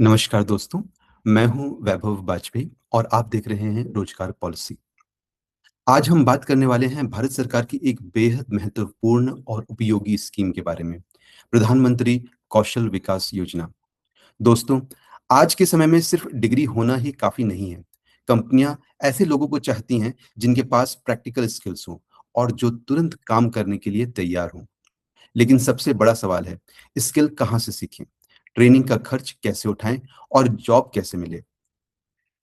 नमस्कार दोस्तों, मैं हूं वैभव वाजपेयी और आप देख रहे हैं रोजगार पॉलिसी। आज हम बात करने वाले हैं भारत सरकार की एक बेहद महत्वपूर्ण और उपयोगी स्कीम के बारे में, प्रधानमंत्री कौशल विकास योजना। दोस्तों, आज के समय में सिर्फ डिग्री होना ही काफ़ी नहीं है। कंपनियां ऐसे लोगों को चाहती हैं जिनके पास प्रैक्टिकल स्किल्स हों और जो तुरंत काम करने के लिए तैयार हों। लेकिन सबसे बड़ा सवाल है, स्किल कहाँ से सीखें? ट्रेनिंग का खर्च कैसे उठाएं और जॉब कैसे मिले?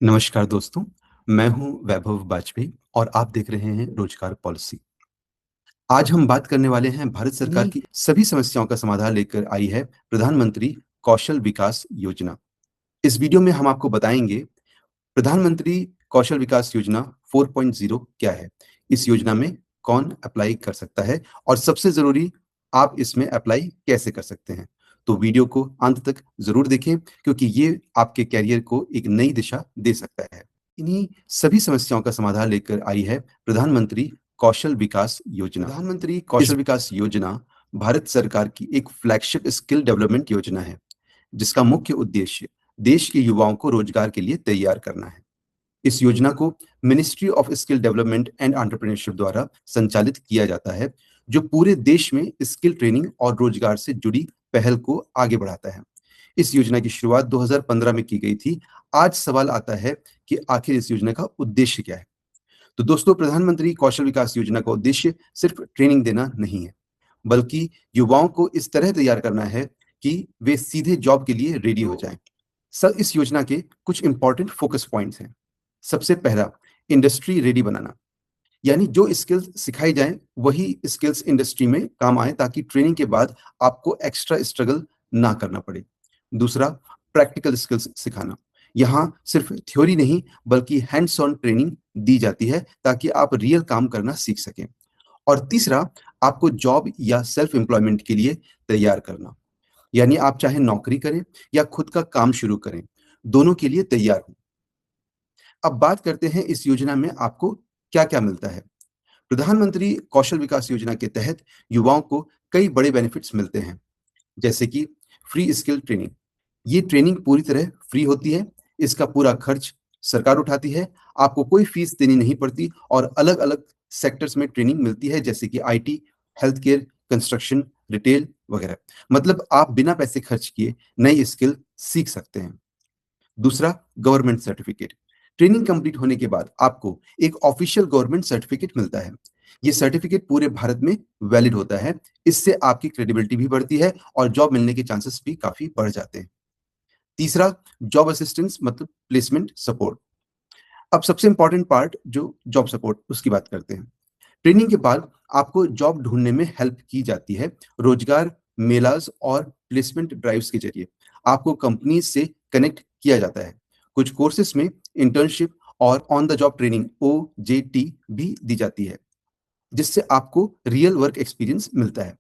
नमस्कार दोस्तों, मैं हूं वैभव वाजपेयी और आप देख रहे हैं रोजगार पॉलिसी। आज हम बात करने वाले हैं भारत सरकार की सभी समस्याओं का समाधान लेकर आई है प्रधानमंत्री कौशल विकास योजना। इस वीडियो में हम आपको बताएंगे प्रधानमंत्री कौशल विकास योजना 4.0 क्या है, इस योजना में कौन अप्लाई कर सकता है और सबसे जरूरी, आप इसमें अप्लाई कैसे कर सकते हैं। तो वीडियो को अंत तक जरूर देखें क्योंकि ये आपके कैरियर को एक नई दिशा दे सकता है। इन्हीं सभी समस्याओं का समाधान लेकर आई है प्रधानमंत्री कौशल विकास योजना। प्रधानमंत्री कौशल विकास योजना भारत सरकार की एक फ्लैगशिप स्किल डेवलपमेंट योजना है, जिसका मुख्य उद्देश्य देश के युवाओं को रोजगार के लिए तैयार करना है। इस योजना को ministry of skill development and entrepreneurship द्वारा संचालित किया जाता है, जो पूरे देश में स्किल ट्रेनिंग और रोजगार से जुड़ी पहल को आगे बढ़ाता है। इस योजना की शुरुआत 2015 में की गई थी। आज सवाल आता है कि आखिर इस योजना का उद्देश्य क्या है? तो दोस्तों, प्रधानमंत्री कौशल विकास योजना का उद्देश्य सिर्फ ट्रेनिंग देना नहीं है, बल्कि युवाओं को इस तरह तैयार करना है कि वे सीधे जॉब के लिए रेडी हो जाएं। सर, इस योजना के कुछ इंपॉर्टेंट फोकस पॉइंट्स हैं। सबसे पहला, इंडस्ट्री रेडी बनाना, यानी जो स्किल्स सिखाई जाएं वही स्किल्स इंडस्ट्री में काम आए ताकि ट्रेनिंग के बाद आपको एक्स्ट्रा स्ट्रगल ना करना पड़े। दूसरा, प्रैक्टिकल स्किल्स सिखाना। यहाँ सिर्फ थ्योरी नहीं बल्कि हैंड्स ऑन ट्रेनिंग दी जाती है ताकि आप रियल काम करना सीख सकें। और तीसरा, आपको जॉब या सेल्फ एम्प्लॉयमेंट के लिए तैयार करना, यानी आप चाहे नौकरी करें या खुद का काम शुरू करें, दोनों के लिए तैयार हो। अब बात करते हैं इस योजना में आपको क्या-क्या मिलता है। प्रधानमंत्री कौशल विकास योजना के तहत युवाओं को कई बड़े बेनिफिट्स मिलते हैं, जैसे कि फ्री स्किल ट्रेनिंग। ये ट्रेनिंग पूरी तरह फ्री होती है, इसका पूरा खर्च सरकार उठाती है, आपको कोई फीस देनी नहीं पड़ती और अलग-अलग सेक्टर्स में ट्रेनिंग मिलती है जैसे कि IT, health care, construction, retail वगैरह। मतलब आप बिना पैसे खर्च किए नई स्किल सीख सकते हैं। दूसरा, गवर्नमेंट सर्टिफिकेट। ट्रेनिंग कंप्लीट होने के बाद आपको एक ऑफिशियल गवर्नमेंट सर्टिफिकेट मिलता है। ये सर्टिफिकेट पूरे भारत में वैलिड होता है। इससे आपकी क्रेडिबिलिटी भी बढ़ती है और जॉब मिलने के चांसेस भी काफी बढ़ जाते हैं। तीसरा, जॉब असिस्टेंस मतलब प्लेसमेंट सपोर्ट। अब सबसे इंपॉर्टेंट पार्ट जो जॉब सपोर्ट, उसकी बात करते हैं। ट्रेनिंग के बाद आपको जॉब ढूंढने में हेल्प की जाती है। रोजगार मेलाज और प्लेसमेंट ड्राइव्स के जरिए आपको कंपनी से कनेक्ट किया जाता है। कुछ कोर्सेज में इंटर्नशिप और on the job training OJT भी दी जाती है, जिससे आपको रियल वर्क एक्सपीरियंस मिलता है।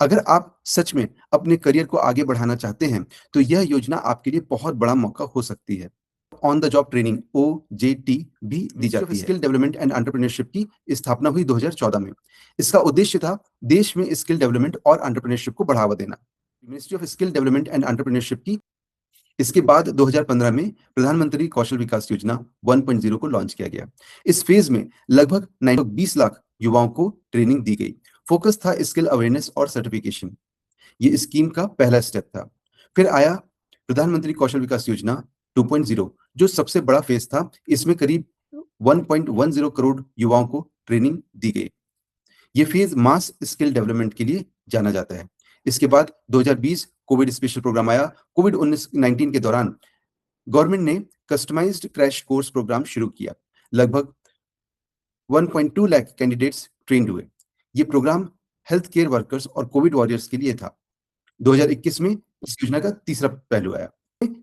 अगर आप सच में अपने करियर को आगे बढ़ाना चाहते हैं तो यह योजना आपके लिए बहुत बड़ा मौका हो सकती है। On the job training OJT भी दी जाती है। स्किल डेवलपमेंट एंड एंटरप्रेन्योरशिप की स्थापना हुई 2014 में। इसका उद्देश्य था देश में स्किल डेवलपमेंट और एंटरप्रेन्योरशिप को बढ़ावा देना। Ministry of skill development and entrepreneurship की इसके बाद 2015 में प्रधानमंत्री कौशल विकास योजना 1.0 को लॉन्च किया गया। इस फेज में लगभग 20 लाख युवाओं को ट्रेनिंग दी गई। फोकस था स्किल अवेयरनेस और सर्टिफिकेशन। ये स्कीम का पहला स्टेप था। फिर आया प्रधानमंत्री कौशल विकास योजना 2.0, जो सबसे बड़ा फेज था। इसमें करीब 1.10 करोड़ युवाओं को ट्रेनिंग दी गई। ये फेज मास स्किल डेवलपमेंट के लिए जाना जाता है। इसके बाद 2020 कोविड स्पेशल प्रोग्राम आया। कोविड 19 के दौरान गवर्नमेंट ने कस्टमाइज्ड क्रैश कोर्स प्रोग्राम शुरू किया। लगभग 1.2 लाख कैंडिडेट्स ट्रेंड हुए। ये प्रोग्राम हेल्थ केयर वर्कर्स और कोविड वॉरियर्स के लिए था। 2021 में इस योजना का तीसरा पहलू आया।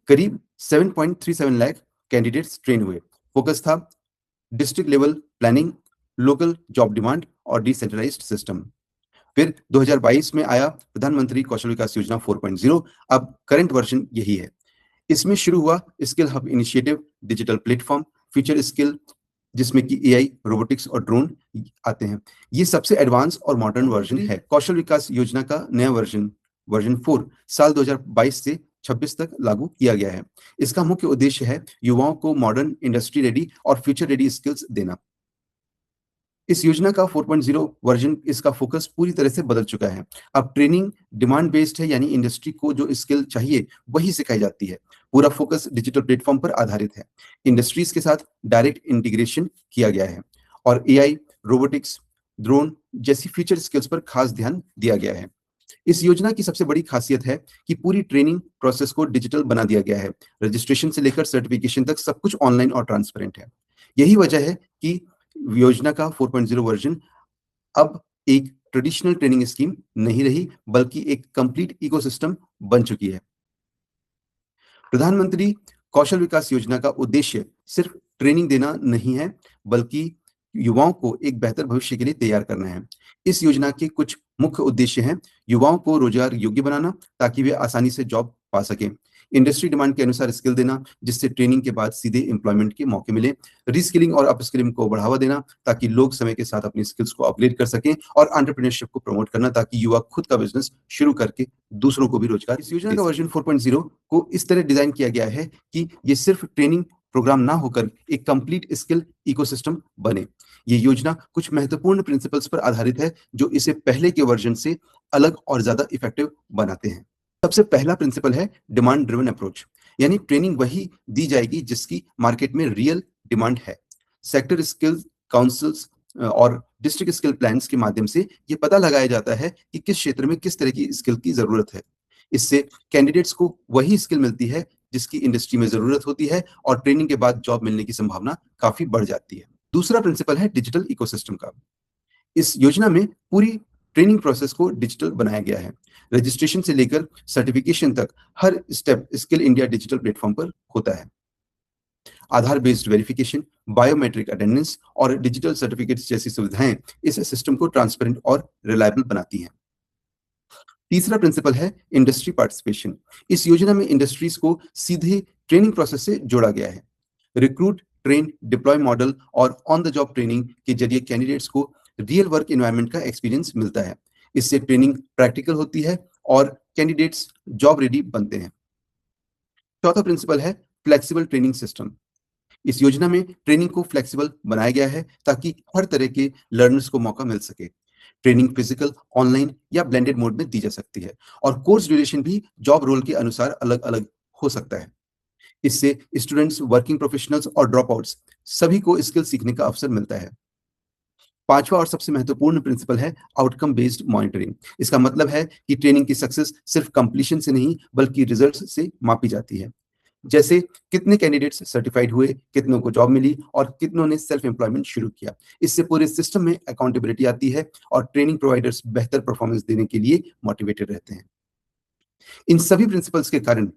करीब 7.37 लाख कैंडिडेट्स ट्रेन हुए। फोकस था district level planning, local job demand और डिसेंट्रलाइज्ड सिस्टम। फिर 2022 में आया प्रधानमंत्री कौशल विकास योजना 4.0। अब करंट वर्जन यही है। इसमें शुरू हुआ skill hub initiative, digital platform, future skill, जिसमें कि AI, रोबोटिक्स और ड्रोन आते हैं। ये सबसे एडवांस और मॉडर्न वर्जन है। कौशल विकास योजना का नया वर्जन 4 साल 2022 से 2026 तक लागू किया गया है। इसका मुख्य उद्देश्य है युवाओं को मॉडर्न, इंडस्ट्री रेडी और फ्यूचर रेडी स्किल्स देना। इस योजना का 4.0 वर्जन, इसका फोकस पूरी तरह से बदल चुका है। अब ट्रेनिंग डिमांड बेस्ड है, यानी इंडस्ट्री को जो स्किल चाहिए वही सिखाई जाती है। पूरा फोकस डिजिटल प्लेटफॉर्म पर आधारित है। इंडस्ट्रीज के साथ डायरेक्ट इंटीग्रेशन किया गया है और एआई, रोबोटिक्स, ड्रोन जैसी फ्यूचर स्किल्स पर खास ध्यान दिया गया है। इस योजना की सबसे बड़ी खासियत है कि पूरी ट्रेनिंग प्रोसेस को डिजिटल बना दिया गया है। रजिस्ट्रेशन से लेकर सर्टिफिकेशन तक सब कुछ ऑनलाइन और ट्रांसपेरेंट है। यही वजह है कि योजना का 4.0 वर्जन अब एक ट्रेडिशनल ट्रेनिंग स्कीम नहीं रही, बल्कि एक कंप्लीट इकोसिस्टम बन चुकी है। प्रधानमंत्री कौशल विकास योजना का उद्देश्य सिर्फ ट्रेनिंग देना नहीं है, बल्कि युवाओं को एक बेहतर भविष्य के लिए तैयार करना है। इस योजना के कुछ मुख्य उद्देश्य हैं: युवाओं को रोजगार योग्य बनाना ताकि वे आसानी से जॉब पा सकें, इंडस्ट्री डिमांड के अनुसार स्किल देना जिससे ट्रेनिंग के बाद सीधे एम्प्लॉयमेंट के मौके मिले, रीस्किलिंग और अपस्किलिंग को बढ़ावा देना ताकि लोग समय के साथ अपनी स्किल्स को अपग्रेड कर सकें, और एंटरप्रेन्योरशिप को प्रमोट करना ताकि युवा खुद का बिजनेस शुरू करके दूसरों को भी रोजगार। इस योजना का वर्जन 4.0 को इस तरह डिजाइन किया गया है कि ये सिर्फ ट्रेनिंग प्रोग्राम ना होकर एक कंप्लीट स्किल इकोसिस्टम बने। ये योजना कुछ महत्वपूर्ण प्रिंसिपल्स पर आधारित है जो इसे पहले के वर्जन से अलग और ज्यादा इफेक्टिव बनाते हैं। सबसे पहला प्रिंसिपल है डिमांड ड्रिवन अप्रोच, यानी ट्रेनिंग वही दी जाएगी जिसकी मार्केट में रियल डिमांड है। सेक्टर स्किल काउंसिल्स और डिस्ट्रिक्ट स्किल प्लान्स के माध्यम से ये पता लगाया जाता है कि किस क्षेत्र में किस तरह की स्किल की जरूरत है। इससे कैंडिडेट्स को वही स्किल मिलती है जिसकी इंडस्ट्री में जरूरत होती है और ट्रेनिंग के बाद जॉब मिलने की संभावना काफी बढ़ जाती है। दूसरा प्रिंसिपल है डिजिटल इकोसिस्टम का। इस योजना में पूरी ट्रेनिंग प्रोसेस को डिजिटल बनाया गया है। रजिस्ट्रेशन से लेकर सर्टिफिकेशन तक हर step skill India digital platform पर होता है। Aadhaar based verification, biometric attendance और डिजिटल सर्टिफिकेट्स जैसी सुविधाएं इस सिस्टम को ट्रांसपेरेंट और रिलायबल बनाती हैं। तीसरा प्रिंसिपल है इंडस्ट्री पार्टिसिपेशन। इस योजना में इंडस्ट्रीज को सीधे ट्रेनिंग प्रोसेस से जोड़ा गया है। रिक्रूट, ट्रेन, डिप्लॉय मॉडल और ऑन द जॉब ट्रेनिंग के जरिए कैंडिडेट्स को रियल वर्क एनवायरनमेंट का एक्सपीरियंस मिलता है। इससे ट्रेनिंग प्रैक्टिकल होती है और कैंडिडेट्स जॉब रेडी बनते हैं। चौथा प्रिंसिपल है फ्लेक्सिबल ट्रेनिंग सिस्टम। इस योजना में ट्रेनिंग को फ्लेक्सिबल बनाया गया है ताकि हर तरह के लर्नर्स को मौका मिल सके। ट्रेनिंग फिजिकल, ऑनलाइन या ब्लेंडेड मोड में दी जा सकती है और कोर्स ड्यूरेशन भी जॉब रोल के अनुसार अलग अलग हो सकता है। इससे स्टूडेंट्स, वर्किंग प्रोफेशनल्स और ड्रॉप आउट्स सभी को स्किल सीखने का अवसर मिलता है। पांचवा और सबसे महत्वपूर्ण प्रिंसिपल है आउटकम बेस्ड मॉनिटरिंग। इसका मतलब है कि ट्रेनिंग की सक्सेस सिर्फ कंप्लीशन से नहीं बल्कि रिजल्ट्स से मापी जाती है। जैसे कितने कैंडिडेट्स सर्टिफाइड हुए, कितनों को जॉब मिली और कितनों ने सेल्फ एम्प्लॉयमेंट शुरू किया। इससे पूरे सिस्टम में अकाउंटेबिलिटी आती है और ट्रेनिंग प्रोवाइडर्स बेहतर परफॉर्मेंस देने के लिए मोटिवेटेड रहते हैं। इन सभी प्रिंसिपल्स के कारण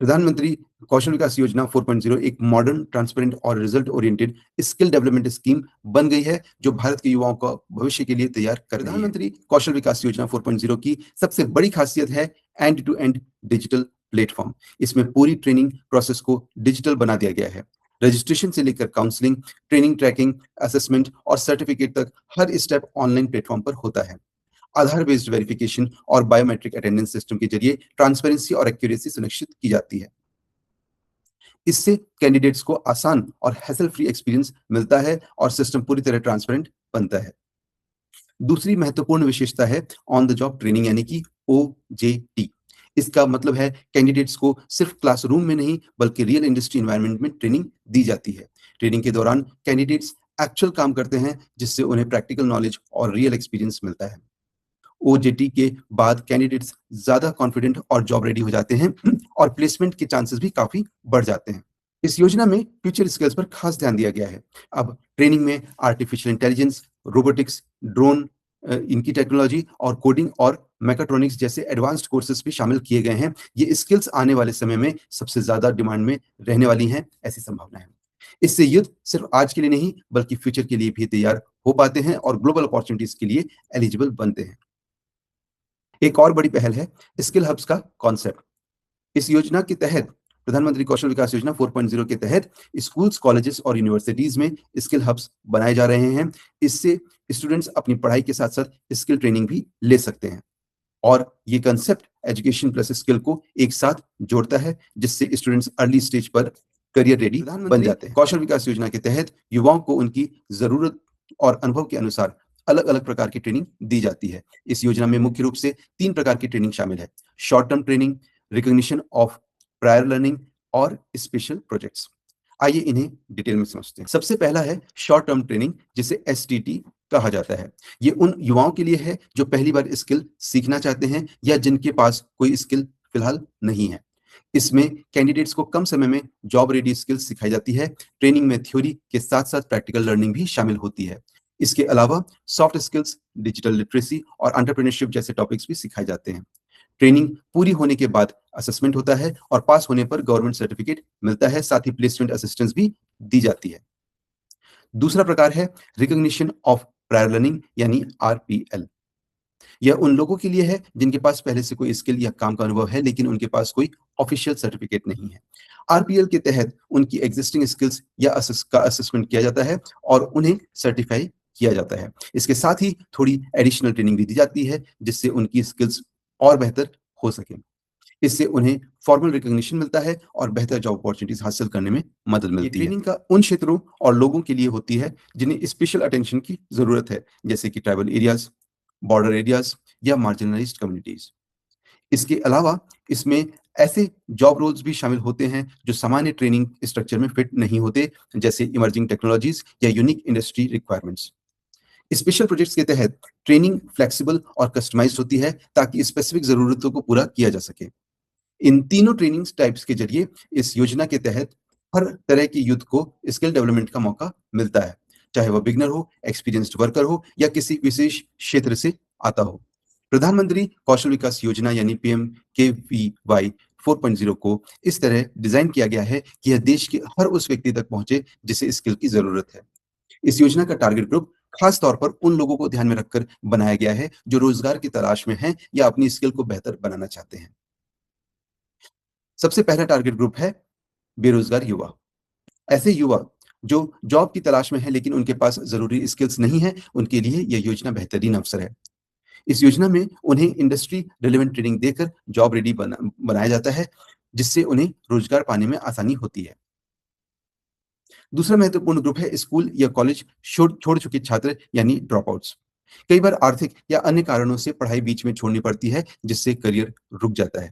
प्रधानमंत्री कौशल विकास योजना 4.0 एक मॉडर्न, ट्रांसपेरेंट और result oriented skill development scheme बन गई है जो भारत के युवाओं को भविष्य के लिए तैयार कर रही है। प्रधानमंत्री कौशल विकास योजना 4.0 की सबसे बड़ी खासियत है end to end digital platform. इसमें पूरी ट्रेनिंग प्रोसेस को डिजिटल बना दिया गया है। रजिस्ट्रेशन से लेकर काउंसलिंग, ट्रेनिंग ट्रैकिंग, असेसमेंट और सर्टिफिकेट तक हर स्टेप ऑनलाइन प्लेटफॉर्म पर होता है। आधार बेस्ड वेरिफिकेशन और बायोमेट्रिक अटेंडेंस सिस्टम के जरिए ट्रांसपेरेंसी और एक्यूरेसी सुनिश्चित की जाती है। इससे कैंडिडेट्स को आसान और हैसल फ्री एक्सपीरियंस मिलता है और सिस्टम पूरी तरह ट्रांसपेरेंट बनता है। दूसरी महत्वपूर्ण विशेषता है ऑन द जॉब ट्रेनिंग, यानी कि OJT। इसका मतलब है कैंडिडेट्स को सिर्फ क्लासरूम में नहीं बल्कि रियल इंडस्ट्री एनवायरनमेंट में ट्रेनिंग दी जाती है। ट्रेनिंग के दौरान कैंडिडेट्स एक्चुअल काम करते हैं जिससे उन्हें प्रैक्टिकल नॉलेज और रियल एक्सपीरियंस मिलता है। OJT के बाद कैंडिडेट्स ज्यादा कॉन्फिडेंट और जॉब रेडी हो जाते हैं और प्लेसमेंट के चांसेस भी काफी बढ़ जाते हैं। इस योजना में फ्यूचर स्किल्स पर खास ध्यान दिया गया है। अब ट्रेनिंग में आर्टिफिशियल इंटेलिजेंस, रोबोटिक्स, ड्रोन, इनकी टेक्नोलॉजी और कोडिंग और मैकाट्रॉनिक्स जैसे एडवांस्ड कोर्सेज भी शामिल किए गए हैं। ये स्किल्स आने वाले समय में सबसे ज्यादा डिमांड में रहने वाली हैं, ऐसी संभावना है। इससे युद्ध सिर्फ आज के लिए नहीं बल्कि फ्यूचर के लिए भी तैयार हो पाते हैं और ग्लोबल अपॉर्चुनिटीज के लिए एलिजिबल बनते हैं। एक और बड़ी पहल है स्किल हब्स का कॉन्सेप्ट। इस योजना के तहत प्रधानमंत्री कौशल विकास योजना 4.0 के तहत स्कूल्स, कॉलेजेस और यूनिवर्सिटीज में स्किल हब्स बनाए जा रहे हैं। इससे स्टूडेंट्स अपनी पढ़ाई के साथ साथ स्किल ट्रेनिंग भी ले सकते हैं। और ये कंसेप्ट एजुकेशन प्लस स्किल को एक साथ जोड़ता है, जिससे स्टूडेंट्स अर्ली स्टेज पर करियर रेडी बन जाते हैं। कौशल विकास योजना के तहत युवाओं को उनकी ज़रूरत और अनुभव के अनुसार अलग-अलग प्रकार की ट्रेनिंग दी जाती है। इस योजना में मुख्य रूप से 3 प्रकार की ट्रेनिंग शामिल है। Short term training, recognition of prior learning और स्पेशल प्रोजेक्ट्स। आइए इन्हें डिटेल में समझते हैं। सबसे पहला है शॉर्ट टर्म ट्रेनिंग, जिसे एसटीटी कहा जाता है। ये उन युवाओं के लिए है जो पहली बार स्किल सीखना चाहते हैं या जिनके पास कोई स्किल फिलहाल नहीं है। इसमें कैंडिडेट्स को कम समय में जॉब रेडी स्किल्स सिखाई जाती है। ट्रेनिंग में थ्योरी के साथ-साथ प्रैक्टिकल लर्निंग भी शामिल होती है। इसके अलावा सॉफ्ट स्किल्स, डिजिटल लिटरेसी और एंटरप्रेन्योरशिप जैसे टॉपिक्स भी सिखाए जाते हैं। ट्रेनिंग पूरी होने के बाद असेसमेंट होता है और पास होने पर गवर्नमेंट सर्टिफिकेट मिलता है, साथ ही प्लेसमेंट असिस्टेंस भी दी जाती है। दूसरा प्रकार है रिकॉग्निशन ऑफ प्रायर लर्निंग यानी आरपीएल। यह उन लोगों के लिए है जिनके पास पहले से कोई स्किल या काम का अनुभव है, लेकिन उनके पास कोई ऑफिशियल सर्टिफिकेट नहीं है। आरपीएल के तहत उनकी एग्जिस्टिंग स्किल्स या असेसमेंट किया जाता है और उन्हें सर्टिफाई किया जाता है। इसके साथ ही थोड़ी एडिशनल ट्रेनिंग भी दी जाती है, जिससे उनकी स्किल्स और बेहतर हो सकें। इससे उन्हें फॉर्मल रिकॉग्निशन मिलता है और बेहतर जॉब अपॉर्चुनिटीज हासिल करने में मदद मिलती है। ट्रेनिंग का उन क्षेत्रों और लोगों के लिए होती है जिन्हें स्पेशल अटेंशन की जरूरत है, जैसे कि ट्राइबल एरियाज, बॉर्डर एरियाज या मार्जिनलाइज्ड कम्युनिटीज। इसके अलावा इसमें ऐसे जॉब रोल्स भी शामिल होते हैं जो सामान्य ट्रेनिंग स्ट्रक्चर में फिट नहीं होते, जैसे इमर्जिंग टेक्नोलॉजीज या unique industry requirements. Special projects के तहत ट्रेनिंग फ्लेक्सिबल और कस्टमाइज्ड होती है ताकि स्पेसिफिक जरूरतों को पूरा किया जा सके। इन तीनों ट्रेनिंग टाइप्स के जरिए इस योजना के तहत हर तरह की यूथ को स्किल डेवलपमेंट का मौका मिलता है, चाहे वह बिगनर हो, एक्सपीरियंस्ड वर्कर हो या किसी विशेष क्षेत्र से आता हो। प्रधानमंत्री कौशल विकास योजना यानी पीएम के वी वाई 4.0 को इस तरह डिजाइन किया गया है कि यह देश के हर उस व्यक्ति तक पहुंचे जिसे स्किल की जरूरत है। इस योजना का टारगेट ग्रुप खास तौर पर उन लोगों को ध्यान में रखकर बनाया गया है जो रोजगार की तलाश में हैं या अपनी स्किल को बेहतर बनाना चाहते हैं। सबसे पहला टारगेट ग्रुप है बेरोजगार युवा। ऐसे युवा जो जॉब की तलाश में है लेकिन उनके पास जरूरी स्किल्स नहीं है, उनके लिए यह योजना बेहतरीन अवसर है। इस योजना में उन्हें इंडस्ट्री रिलेवेंट ट्रेनिंग देकर जॉब रेडी बनाया जाता है, जिससे उन्हें रोजगार पाने में आसानी होती है। दूसरा महत्वपूर्ण ग्रुप है स्कूल या कॉलेज छोड़ चुके छात्र यानी ड्रॉप आउट्स। कई बार आर्थिक या अन्य कारणों से पढ़ाई बीच में छोड़नी पड़ती है, जिससे करियर रुक जाता है।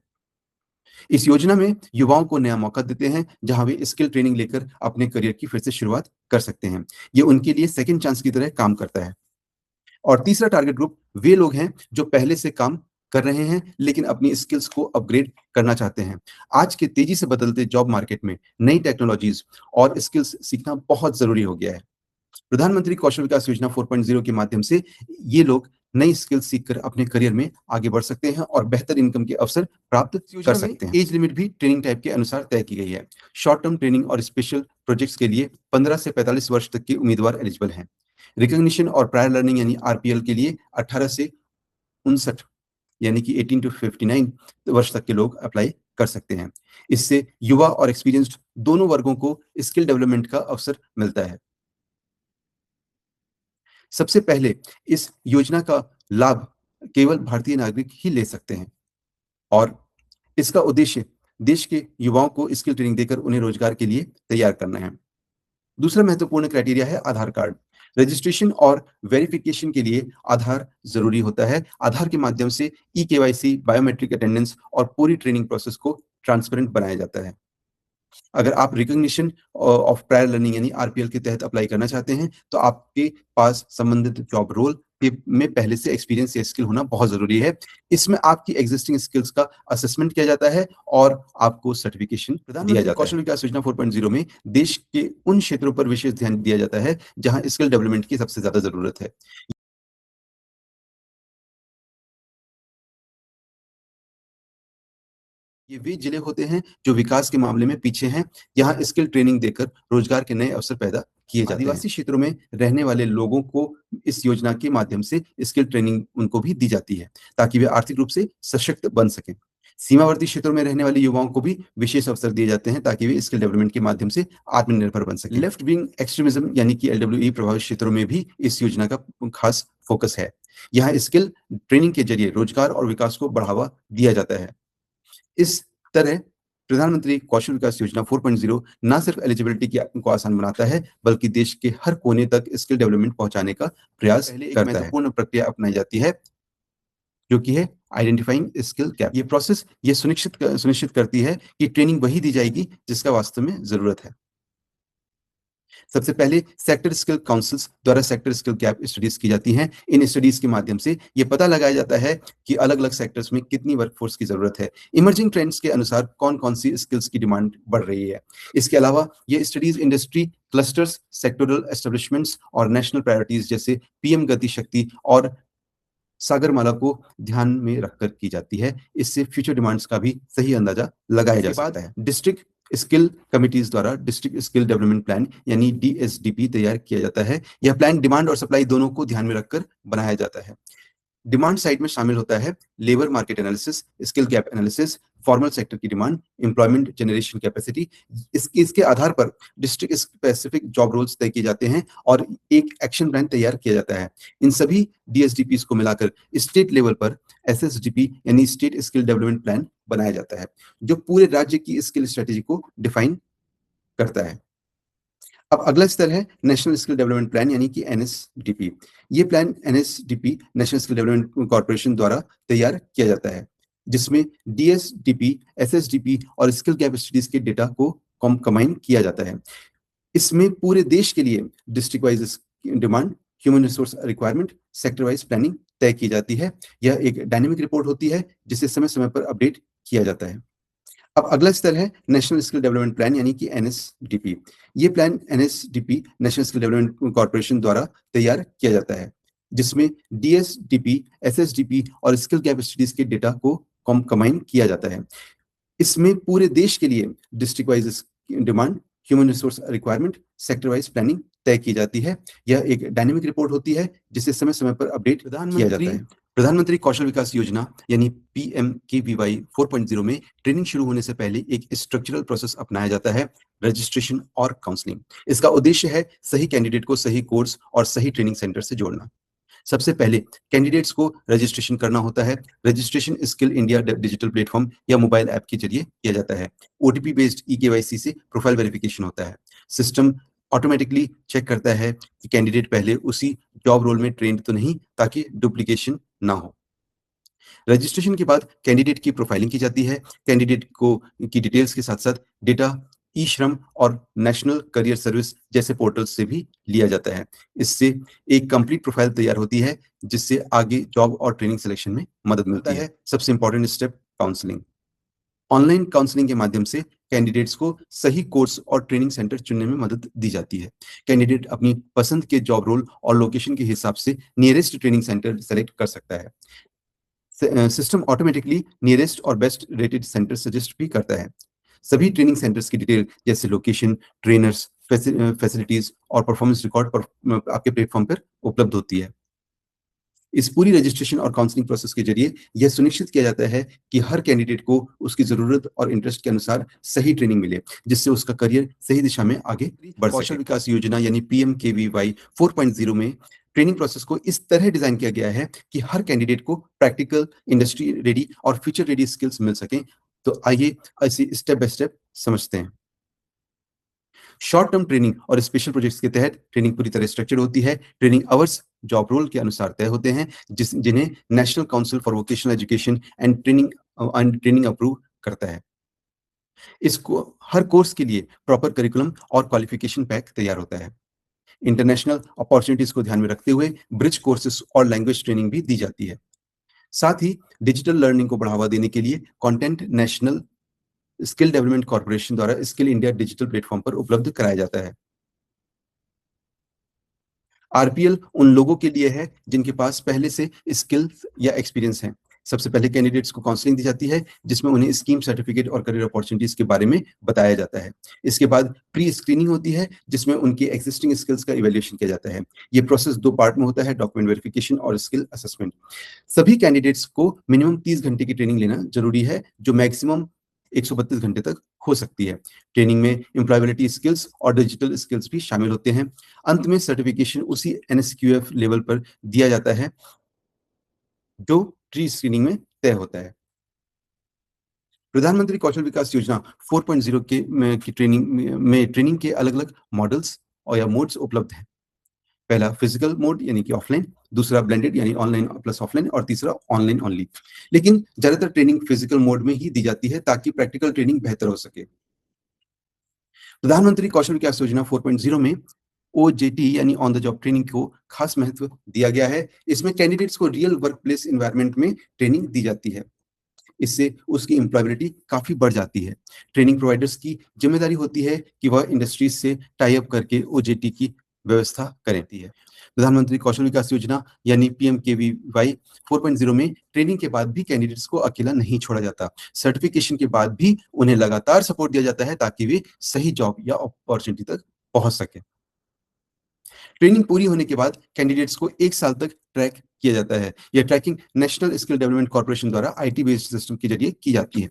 इस योजना में युवाओं को नया मौका देते हैं जहां वे स्किल ट्रेनिंग लेकर अपने करियर की फिर से शुरुआत कर सकते हैं। ये उनके लिए सेकंड चांस की तरह काम करता है। और तीसरा टारगेट ग्रुप वे लोग हैं जो पहले से काम कर रहे हैं लेकिन अपनी स्किल्स को अपग्रेड करना चाहते हैं। आज के तेजी से बदलते जॉब मार्केट में नई टेक्नोलॉजीज और स्किल्स सीखना बहुत जरूरी हो गया है। प्रधानमंत्री कौशल विकास योजना 4.0 के माध्यम से ये लोग नई स्किल सीखकर अपने करियर में आगे बढ़ सकते हैं और बेहतर इनकम के अवसर प्राप्त कर सकते हैं। एज लिमिट भी ट्रेनिंग टाइप के अनुसार तय की गई है। शॉर्ट टर्म ट्रेनिंग और स्पेशल प्रोजेक्ट्स के लिए 15 से 45 वर्ष तक के उम्मीदवार एलिजिबल हैं। रिकॉग्निशन और प्रायर लर्निंग यानी आरपीएल के लिए 18 से 59 यानी कि 18 टू 59 वर्ष तक के लोग अप्लाई कर सकते हैं। इससे युवा और एक्सपीरियंस्ड दोनों वर्गों को स्किल डेवलपमेंट का अवसर मिलता है। सबसे पहले इस योजना का लाभ केवल भारतीय नागरिक ही ले सकते हैं और इसका उद्देश्य देश के युवाओं को स्किल ट्रेनिंग देकर उन्हें रोजगार के लिए तैयार करना है। दूसरा महत्वपूर्ण क्राइटेरिया है आधार कार्ड। रजिस्ट्रेशन और वेरिफिकेशन के लिए आधार जरूरी होता है। आधार के माध्यम से ई-केवाईसी, बायोमेट्रिक अटेंडेंस और पूरी ट्रेनिंग प्रोसेस को ट्रांसपेरेंट बनाया जाता है। अगर आप रिकॉग्निशन ऑफ प्रायर लर्निंग यानी आरपीएल के तहत अप्लाई करना चाहते हैं, तो आपके पास संबंधित जॉब रोल में पहले से एक्सपीरियंस या स्किल होना बहुत जरूरी है। इसमें आपकी एग्जिस्टिंग स्किल्स का असेसमेंट किया जाता है और आपको सर्टिफिकेशन दिया जाता है। कौशल विकास योजना 4.0 में देश के उन क्षेत्रों पर विशेष ध्यान दिया जाता है जहां स्किल डेवलपमेंट की सबसे ज्यादा जरूरत है। ये वे जिले होते हैं जो विकास के मामले में पीछे हैं। यहाँ स्किल ट्रेनिंग देकर रोजगार के नए अवसर पैदा किए जाते हैं। आदिवासी क्षेत्रों में रहने वाले लोगों को इस योजना के माध्यम से स्किल ट्रेनिंग उनको भी दी जाती है ताकि वे आर्थिक रूप से सशक्त बन सकें। सीमावर्ती क्षेत्रों में रहने वाले युवाओं को भी विशेष अवसर दिए जाते हैं ताकि वे स्किल डेवलपमेंट के माध्यम से आत्मनिर्भर बन सकें। लेफ्ट विंग एक्सट्रीमिज्म यानी कि एलडब्ल्यूई प्रभावित क्षेत्रों में भी इस योजना का खास फोकस है। यहाँ स्किल ट्रेनिंग के जरिए रोजगार और विकास को बढ़ावा दिया जाता है। इस तरह प्रधानमंत्री कौशल विकास योजना 4.0 ना सिर्फ एलिजिबिलिटी को आसान बनाता है, बल्कि देश के हर कोने तक स्किल डेवलपमेंट पहुंचाने का प्रयास करता है। महत्वपूर्ण प्रक्रिया अपनाई जाती है, जो कि है आइडेंटिफाइंग स्किल गैप। ये प्रोसेस ये सुनिश्चित करती है कि ट्रेनिंग वही दी जाएगी जिसका वास्तव में जरूरत है। सबसे पहले सेक्टर स्किल काउंसिल्स द्वारा सेक्टर स्किल गैप स्टडीज की जाती हैं। इन स्टडीज के माध्यम से ये पता लगाया जाता है कि अलग-अलग सेक्टर्स में कितनी वर्कफोर्स की जरूरत है। इमर्जिंग ट्रेंड्स के अनुसार कौन-कौन सी स्किल्स की डिमांड बढ़ रही है। इसके अलावा ये studies industry clusters, sectoral establishments और नेशनल प्रायोरिटीज जैसे पीएम गति शक्ति और सागरमाला को ध्यान में रखकर की जाती है। इससे फ्यूचर डिमांड्स का भी सही अंदाजा लगाया जा सकता है। डिस्ट्रिक्ट स्किल कमिटीज द्वारा डिस्ट्रिक्ट स्किल डेवलपमेंट प्लान यानी डीएसडीपी तैयार किया जाता है। यह प्लान डिमांड और सप्लाई दोनों को ध्यान में रखकर बनाया जाता है। डिमांड साइड में शामिल होता है labour market analysis, skill gap analysis, formal sector की डिमांड, एम्प्लॉयमेंट जनरेशन कैपेसिटी। इसके आधार पर डिस्ट्रिक्ट स्पेसिफिक जॉब रोल्स तय किए जाते हैं और एक एक्शन प्लान तैयार किया जाता है। इन सभी डीएसडीपीज को मिलाकर स्टेट लेवल पर एसएसडीपी यानी स्टेट स्किल डेवलपमेंट प्लान बनाया जाता है, जो पूरे राज्य की स्किल स्ट्रेटेजी को डिफाइन करता है। अब अगला स्तर है नेशनल स्किल डेवलपमेंट प्लान यानी कि एनएसडीपी। ये plan NSDP national skill development corporation द्वारा तैयार किया जाता है, जिसमें डीएसडीपी, एसएसडीपी और स्किल गैप स्टडीज के डेटा को कंबाइन किया जाता है। इसमें पूरे देश के लिए district wise demand, human resource requirement, sector wise planning तय की जाती है। यह एक डायनेमिक रिपोर्ट होती है जिसे समय समय पर अपडेट किया जाता है। अब अगला स्तर है नेशनल स्किल डेवलपमेंट प्लान यानी कि एनएसडीपी। ये plan NSDP national skill development corporation द्वारा तैयार किया जाता है, जिसमें डीएसडीपी, एसएसडीपी और स्किल गैप स्टडीज के डेटा को कंबाइन किया जाता है। इसमें पूरे देश के लिए district wise demand, human resource requirement, sector wise planning तय की जाती है। यह एक डायनेमिक रिपोर्ट होती है जिसे समय समय पर अपडेट किया जाता है। प्रधानमंत्री कौशल विकास योजना यानी पीएमकेवीवाई 4.0 में ट्रेनिंग शुरू होने से पहले एक स्ट्रक्चरल प्रोसेस अपनाया जाता है, रजिस्ट्रेशन और काउंसलिंग। इसका उद्देश्य है सही कैंडिडेट को सही कोर्स और सही ट्रेनिंग सेंटर से जोड़ना। सबसे पहले कैंडिडेट्स को रजिस्ट्रेशन करना होता है। Registration skill India digital platform या मोबाइल ऐप के जरिए किया जाता है। ओटीपी बेस्ड ईकेवाईसी से प्रोफाइल वेरिफिकेशन होता है। सिस्टम ऑटोमेटिकली चेक करता है कि कैंडिडेट पहले उसी जॉब रोल में ट्रेंड तो नहीं, ताकि डुप्लीकेशन ना हो। रजिस्ट्रेशन के बाद कैंडिडेट की प्रोफाइलिंग की जाती है। कैंडिडेट को की डिटेल्स के साथ साथ डेटा ई श्रम और नेशनल करियर सर्विस जैसे पोर्टल से भी लिया जाता है। इससे एक कंप्लीट प्रोफाइल तैयार होती है, जिससे आगे जॉब और ट्रेनिंग सिलेक्शन में मदद मिलती है। सबसे important step counselling. Online counselling के माध्यम से कैंडिडेट्स को सही कोर्स और ट्रेनिंग सेंटर चुनने में मदद दी जाती है। कैंडिडेट अपनी पसंद के जॉब रोल और लोकेशन के हिसाब से नियरेस्ट ट्रेनिंग सेंटर सेलेक्ट कर सकता है। सिस्टम ऑटोमेटिकली नियरेस्ट और बेस्ट रेटेड सेंटर सजेस्ट भी करता है। सभी ट्रेनिंग सेंटर्स की डिटेल जैसे लोकेशन, ट्रेनर्स, फैसिलिटीज और परफॉर्मेंस रिकॉर्ड पर आपके प्लेटफॉर्म पर उपलब्ध होती है। इस पूरी रजिस्ट्रेशन और काउंसलिंग प्रोसेस के जरिए यह सुनिश्चित किया जाता है कि हर कैंडिडेट को उसकी जरूरत और इंटरेस्ट के अनुसार सही ट्रेनिंग मिले, जिससे उसका करियर सही दिशा में आगे बढ़ सके। कौशल विकास योजना यानी पीएमकेवीवाई 4.0 में ट्रेनिंग प्रोसेस को इस तरह डिजाइन किया गया है कि हर कैंडिडेट को प्रैक्टिकल, इंडस्ट्री रेडी और फ्यूचर रेडी स्किल्स मिल सकें। तो आइए ऐसे स्टेप बाय स्टेप समझते हैं। शॉर्ट टर्म ट्रेनिंग और स्पेशल प्रोजेक्ट्स के तहत ट्रेनिंग पूरी तरह स्ट्रक्चर्ड होती है। ट्रेनिंग आवर्स जॉब रोल के अनुसार तय होते हैं, जिन्हें national council for vocational education and training approve करता है। इसको हर कोर्स के लिए प्रॉपर करिकुलम और क्वालिफिकेशन पैक तैयार होता है। इंटरनेशनल अपॉर्चुनिटीज को ध्यान में रखते हुए ब्रिज कोर्सेज और लैंग्वेज ट्रेनिंग भी दी जाती है। साथ ही डिजिटल लर्निंग को बढ़ावा देने के लिए content national skill development corporation द्वारा स्किल इंडिया डिजिटल प्लेटफॉर्म पर उपलब्ध कराया जाता है। आरपीएल उन लोगों के लिए है जिनके पास पहले से स्किल्स या एक्सपीरियंस है, सबसे पहले कैंडिडेट्स को काउंसलिंग दी जाती है, जिसमें उन्हें स्कीम, सर्टिफिकेट और करियर अपॉर्चुनिटीज़ के बारे में बताया जाता है। इसके बाद प्री स्क्रीनिंग होती है, जिसमें उनकी एक्जिस्टिंग स्किल्स का इवैल्यूएशन किया जाता है। ये प्रोसेस 2 पार्ट में होता है, डॉक्यूमेंट वेरिफिकेशन और स्किल असेसमेंट। सभी कैंडिडेट्स को मिनिमम 30 घंटे की ट्रेनिंग लेना ज़रूरी है, जो मैक्सिमम 132 घंटे तक हो सकती है। ट्रेनिंग में एम्प्लॉयबिलिटी स्किल्स और डिजिटल स्किल्स भी शामिल होते हैं। अंत में सर्टिफिकेशन उसी एनएसक्यूएफ लेवल पर दिया जाता है, जो प्री स्क्रीनिंग में तय होता है। प्रधानमंत्री कौशल विकास योजना 4.0 की ट्रेनिंग के अलग-अलग मॉडल्स और या मोड्स उपलब्ध हैं। पहला फिजिकल मोड यानी कि ऑफलाइन, दूसरा ब्लेंडेड यानी ऑनलाइन प्लस ऑफलाइन और तीसरा ऑनलाइन ओनली। लेकिन ज़्यादातर ट्रेनिंग फिजिकल मोड में ही दी जाती है, ताकि प्रैक्टिकल ट्रेनिंग बेहतर हो सके। प्रधानमंत्री कौशल विकास योजना 4.0 में ओजेटी यानी ऑन द जॉब ट्रेनिंग को खास महत्व दिया गया है। इसमें कैंडिडेट्स को रियल वर्क प्लेस एनवायरनमेंट में ट्रेनिंग दी जाती है। इससे उसकी एम्प्लॉयबिलिटी काफ़ी बढ़ जाती है। ट्रेनिंग प्रोवाइडर्स की ज़िम्मेदारी होती है कि वह इंडस्ट्रीज़ से टाई अप करके ओजेटी की व्यवस्था करें ती है। प्रधानमंत्री कौशल विकास योजना यानी पीएमकेवीवाई 4.0 में ट्रेनिंग के बाद भी कैंडिडेट्स को अकेला नहीं छोड़ा जाता। सर्टिफिकेशन के बाद भी उन्हें लगातार सपोर्ट दिया जाता है, ताकि वे सही जॉब या अपॉर्चुनिटी तक पहुँच सकें। ट्रेनिंग पूरी होने के बाद कैंडिडेट्स को 1 साल तक ट्रैक किया जाता है। यह tracking national skill development corporation द्वारा आईटी बेस्ड सिस्टम के ज़रिए की जाती है।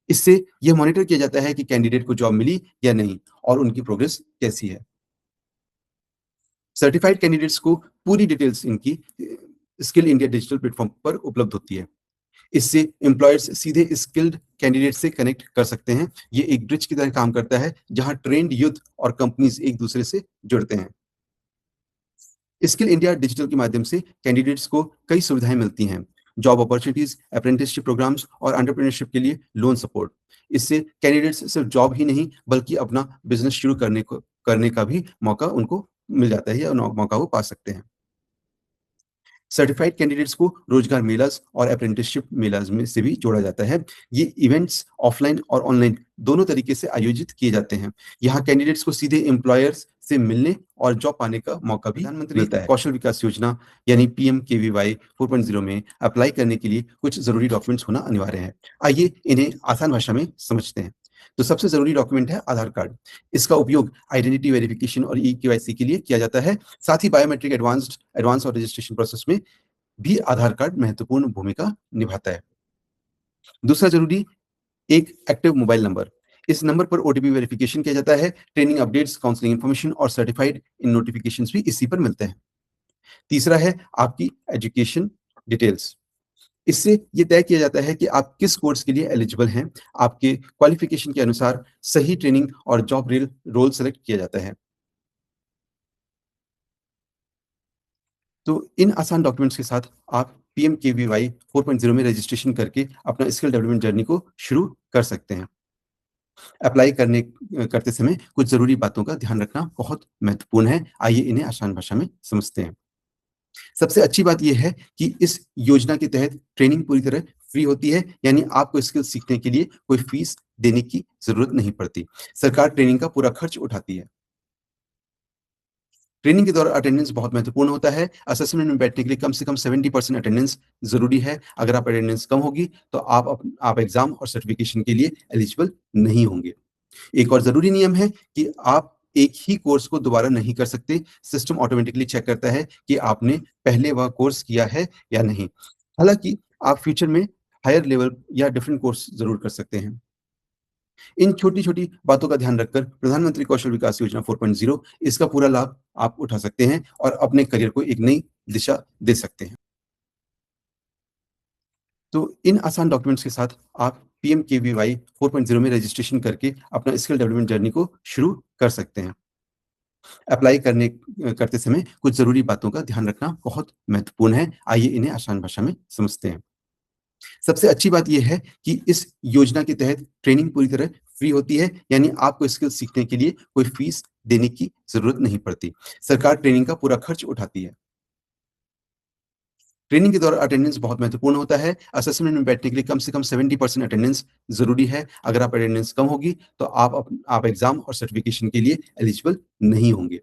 इससे यह मॉनिटर किया जाता है कि कैंडिडेट को जॉब मिली या नहीं और उनकी प्रोग्रेस कैसी है। सर्टिफाइड कैंडिडेट्स को पूरी डिटेल्स इनकी स्किल इंडिया डिजिटल प्लेटफॉर्म पर उपलब्ध होती है। इससे एम्प्लॉयर्स सीधे स्किल्ड कैंडिडेट से कनेक्ट कर सकते हैं। ये एक ब्रिज की तरह काम करता है, जहां ट्रेंड यूथ और कंपनीज एक दूसरे से जुड़ते हैं। स्किल इंडिया डिजिटल के माध्यम से कैंडिडेट्स को कई सुविधाएं मिलती हैं। जॉब अपॉर्चुनिटीज, अप्रेंटिसशिप प्रोग्राम्स और एंटरप्रेन्योरशिप के लिए लोन सपोर्ट। इससे कैंडिडेट्स सिर्फ जॉब ही नहीं, बल्कि अपना बिजनेस शुरू करने का भी मौका उनको मिल जाता है, या मौका वो पा सकते हैं। सर्टिफाइड कैंडिडेट्स को रोजगार मेलास और अप्रेंटिसशिप मेलास में से भी जोड़ा जाता है। ये इवेंट्स ऑफलाइन और ऑनलाइन दोनों तरीके से आयोजित किए जाते हैं। यहाँ कैंडिडेट्स को सीधे एम्प्लॉयर्स से मिलने और जॉब पाने का मौका भी मिलता है। कौशल विकास योजना यानी पीएमकेवीवाई 4.0 में अप्लाई करने के लिए कुछ जरूरी डॉक्यूमेंट्स होना अनिवार्य है। आइए इन्हें आसान भाषा में समझते हैं। तो सबसे जरूरी डॉक्यूमेंट है आधार कार्ड। इसका उपयोग आइडेंटिटी वेरिफिकेशन और ई-केवाईसी के लिए किया जाता है। साथ ही बायोमेट्रिक एडवांस और रजिस्ट्रेशन प्रोसेस में भी आधार कार्ड महत्वपूर्ण भूमिका निभाता है। दूसरा जरूरी एक एक्टिव मोबाइल नंबर। इस नंबर पर ओटीपी वेरिफिकेशन किया जाता है। ट्रेनिंग अपडेट्स, काउंसलिंग इन्फॉर्मेशन और सर्टिफाइड इन नोटिफिकेशंस भी इसी पर मिलते हैं। तीसरा है आपकी एजुकेशन डिटेल्स। इससे ये तय किया जाता है कि आप किस कोर्स के लिए एलिजिबल हैं। आपके क्वालिफिकेशन के अनुसार सही ट्रेनिंग और जॉब रोल सेलेक्ट किया जाता है। तो इन आसान डॉक्यूमेंट्स के साथ आप पीएमकेवीवाई 4.0 में रजिस्ट्रेशन करके अपना स्किल डेवलपमेंट जर्नी को शुरू कर सकते हैं। अप्लाई करते समय कुछ ज़रूरी बातों का ध्यान रखना बहुत महत्वपूर्ण है। आइए इन्हें आसान भाषा में समझते हैं। सबसे अच्छी बात ये है कि इस योजना के तहत ट्रेनिंग पूरी तरह फ्री होती है, यानी आपको स्किल सीखने के लिए कोई फीस देने की ज़रूरत नहीं पड़ती। सरकार ट्रेनिंग का पूरा खर्च उठाती है। ट्रेनिंग के दौरान अटेंडेंस बहुत महत्वपूर्ण होता है। असेसमेंट में बैठने के लिए कम से कम 70% अटेंडेंस ज़रूरी है। अगर आप अटेंडेंस कम होगी, तो आप एग्ज़ाम और सर्टिफिकेशन के लिए एलिजिबल नहीं होंगे। एक और ज़रूरी नियम है कि आप एक ही कोर्स को दोबारा नहीं कर सकते। सिस्टम ऑटोमेटिकली चेक करता है कि आपने पहले वह कोर्स किया है या नहीं। हालाँकि आप फ्यूचर में हायर लेवल या डिफरेंट कोर्स ज़रूर कर सकते हैं। इन छोटी-छोटी बातों का ध्यान रखकर प्रधानमंत्री कौशल विकास योजना 4.0 इसका पूरा लाभ आप उठा सकते हैं और अपने करियर को एक नई दिशा दे सकते हैं। तो इन आसान डॉक्यूमेंट्स के साथ आप पीएमकेवीवाई 4.0 में रजिस्ट्रेशन करके अपना स्किल डेवलपमेंट जर्नी को शुरू कर सकते हैं। अप्लाई करते समय कुछ ज़रूरी बातों का ध्यान रखना बहुत महत्वपूर्ण है। आइए इन्हें आसान भाषा में समझते हैं। सबसे अच्छी बात ये है कि इस योजना के तहत ट्रेनिंग पूरी तरह फ्री होती है, यानी आपको स्किल सीखने के लिए कोई फीस देने की ज़रूरत नहीं पड़ती। सरकार ट्रेनिंग का पूरा खर्च उठाती है। ट्रेनिंग के दौरान अटेंडेंस बहुत महत्वपूर्ण होता है। असेसमेंट में बैठने के लिए कम से कम 70% अटेंडेंस ज़रूरी है। अगर आप अटेंडेंस कम होगी, तो आप एग्ज़ाम और सर्टिफिकेशन के लिए एलिजिबल नहीं होंगे।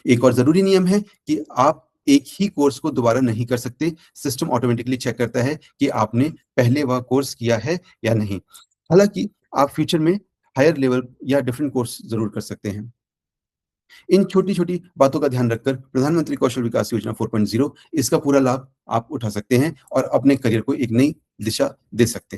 एक और ज़रूरी नियम है कि आप एक ही कोर्स को दोबारा नहीं कर सकते। सिस्टम ऑटोमेटिकली चेक करता है कि आपने पहले वह कोर्स किया है या नहीं। हालाँकि आप फ्यूचर में हायर लेवल या डिफरेंट कोर्स ज़रूर कर सकते हैं। इन छोटी-छोटी बातों का ध्यान रखकर प्रधानमंत्री कौशल विकास योजना 4.0 इसका पूरा लाभ आप उठा सकते हैं और अपने करियर को एक नई दिशा दे सकते हैं।